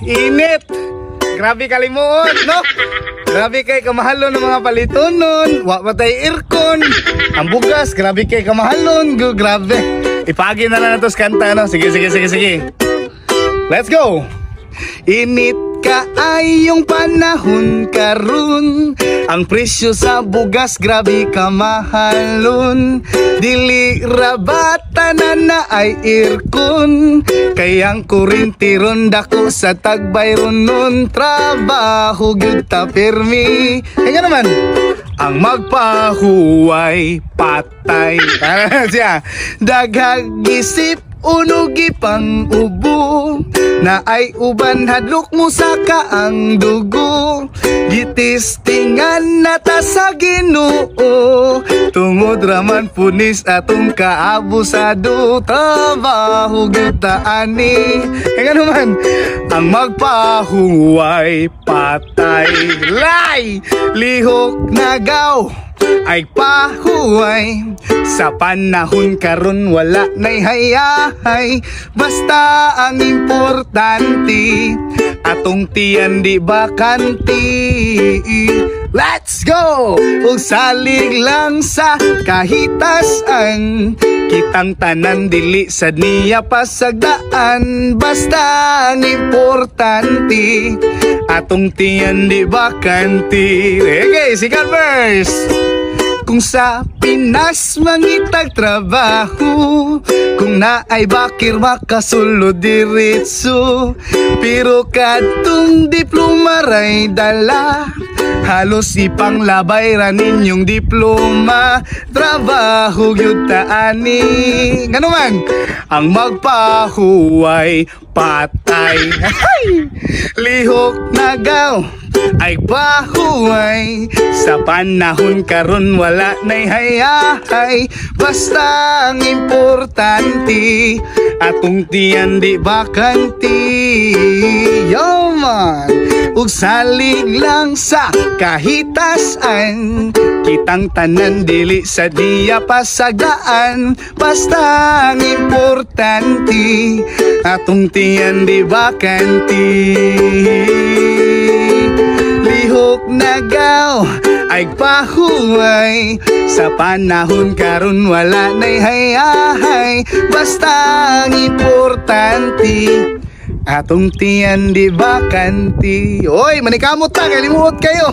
Init. Grabe kalimuot, no? Grabe kay kamahalon ng mga paliton nun. Wa patay aircon. Ang bugas, grabe kay kamahalon. Grabe. Ipagi na lang natos kanta, no? Sige. Let's go. Init ka ay yung panahon karon. Ang presyo sa bugas grabe ka mahalon. Dili rabata na ay aircon. Kayang kurinti ron dako sa tagbay ron nun. Trabaho gyud ta permi. Kaya naman ang magpahuway patay. Siya daghang isip unugi pang ubo na ay uban hadlok mo sa kaang dugo. Gitistingan na ta sa Ginoo tungod raman punis atong kaabusado. Trabaho gyud ta ani. Kaya naman ang magpahuway patay. Lay lihok nagaw ay pahuway. Sa panahon karon wala nay hayahay. Basta ang importante atong tiyan di bakanti. Let's go! Ug salig lang sa kahitasan. Kitang tanan dili sa niya pasagdaan. Basta ang importante atong tiyan di bakanti. Okay, sikat verse. Kung sa Pinas mangitag trabaho, kung naay bakir makasulod diretso. Pero kadtong diploma ray dala, halos ipanglabay ra ninyong diploma. Trabaho gyud ta ani. Ngano man ang magpahuway patay. Lihok nagaw ay pahuway. Sa panahon karon wala nay hayahay. Basta ang importante atong tiyan di bakanti. Yo man, ug salig lang sa kahitasan. Kitang tanan dili sa diya pasagdaan. Basta ang importante atong tiyan di bakanti. Lihok nagaw ay pahuway. Sa panahon karon wala nay hayahay. Basta ang importante atong tiyan di bakanti. Oy, manikamot ta, kalimuot kayo.